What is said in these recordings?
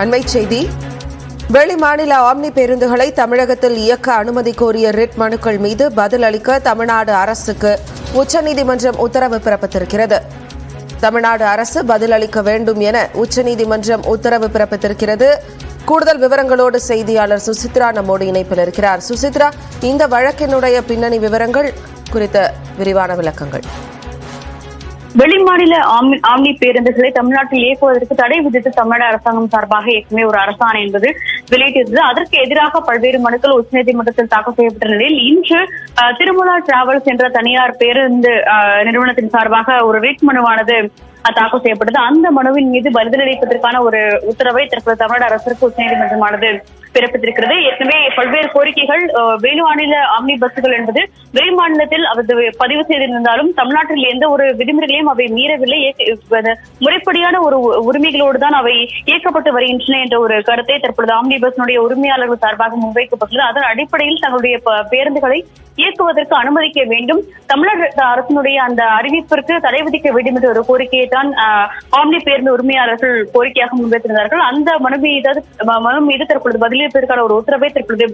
அண்மைச் செய்தி. வெளிமாநில ஆம்னி பேருந்துகளை தமிழகத்தில் இயக்க அனுமதி கோரிய ரிட் மனுக்கள் மீது பதில் அளிக்க தமிழ்நாடு அரசுக்கு உச்சநீதிமன்றம் உத்தரவு பிறப்பித்திருக்கிறது. தமிழ்நாடு அரசு பதில் அளிக்க வேண்டும் என உச்சநீதிமன்றம் உத்தரவு பிறப்பித்திருக்கிறது. கூடுதல் விவரங்களோடு செய்தியாளர் சுசித்ரா நம்மோடு இணைப்பில் இருக்கிறார். சுசித்ரா, இந்த வழக்கினுடைய பின்னணி விவரங்கள் குறித்த விரிவான விளக்கங்கள். வெளிமாநில ஆம்னி பேருந்துகளை தமிழ்நாட்டில் இயக்குவதற்கு தடை விதித்து தமிழ்நாடு அரசாங்கம் சார்பாக ஏற்கனவே ஒரு அரசாணை என்பது வெளியிட்டிருந்தது. அதற்கு எதிராக பல்வேறு மனுக்கள் உச்சநீதிமன்றத்தில் தாக்கல் செய்யப்பட்ட நிலையில் இன்று திருமலா டிராவல்ஸ் என்ற தனியார் பேருந்து நிறுவனத்தின் சார்பாக ஒரு ரிட் மனுவானது தாக்கல் செய்யப்பட்டது. அந்த மனுவின் மீது பதிலளிப்பதற்கான ஒரு உத்தரவை தற்போது தமிழ்நாடு அரசுக்கு உச்சநீதிமன்றமானது பிறப்பித்திருக்கிறது. ஏற்கனவே பல்வேறு கோரிக்கைகள் வெளிமாநில ஆம்னி பஸ்கள் என்பது வெளிமாநிலத்தில் அவை பதிவு செய்திருந்தாலும் தமிழ்நாட்டில் எந்த ஒரு விதிமுறைகளையும் அவை மீறவில்லை, முறைப்படியான ஒரு உரிமைகளோடு தான் அவை இயக்கப்பட்டு வருகின்றன என்ற ஒரு கருத்தை தற்பொழுது ஆம்னி பஸ்னுடைய உரிமையாளர்கள் சார்பாக முன்வைக்கப்பட்டுள்ளது. அதன் அடிப்படையில் தங்களுடைய பேருந்துகளை இயக்குவதற்கு அனுமதிக்க வேண்டும், தமிழக அரசினுடைய அந்த அறிவிப்பிற்கு தடை விதிக்க வேண்டும் என்ற ஒரு கோரிக்கையை தான் ஆம்னி பேருந்து உரிமையாளர்கள் கோரிக்கையாக முன்வைத்திருந்தார்கள். அந்த மனு மீது தற்பொழுது பதிலளிப்பதற்கான ஒரு உத்தரவை தற்பொழுது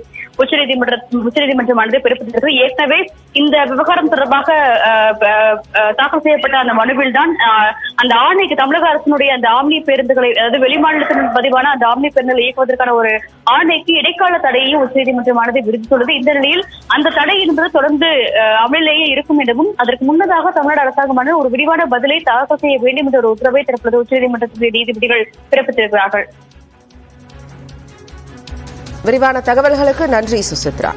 உச்சநீதிமன்றமானது பிறப்பித்திருக்கிறது. ஏற்கனவே இந்த விவகாரம் தொடர்பாக தாக்கல் செய்யப்பட்ட அந்த மனுவில் தான் அந்த ஆணைக்கு தமிழக அரசினுடைய அந்த ஆம்னி பேருந்துகளை, அதாவது வெளிமாநிலத்தின் பதிவான அந்த ஆம்னி பேருந்துகளை இயக்குவதற்கான ஒரு ஆணைக்கு இடைக்கால தடையையும் உச்சநீதிமன்றமானது விதித்துள்ளது. இந்த நிலையில் அந்த தடை என்பது தொடர்ந்து அமலிலேயே இருக்கும் எனவும் அதற்கு முன்னதாக தமிழ்நாடு அரசாங்கமான ஒரு விரிவான பதிலை தாக்கல் செய்ய வேண்டும் என்ற ஒரு உத்தரவை தற்பொழுது உச்சநீதிமன்றத்தினுடைய நீதிபதிகள் பிறப்பித்திருக்கிறார்கள். விரிவான தகவல்களுக்கு நன்றி சுசித்ரா.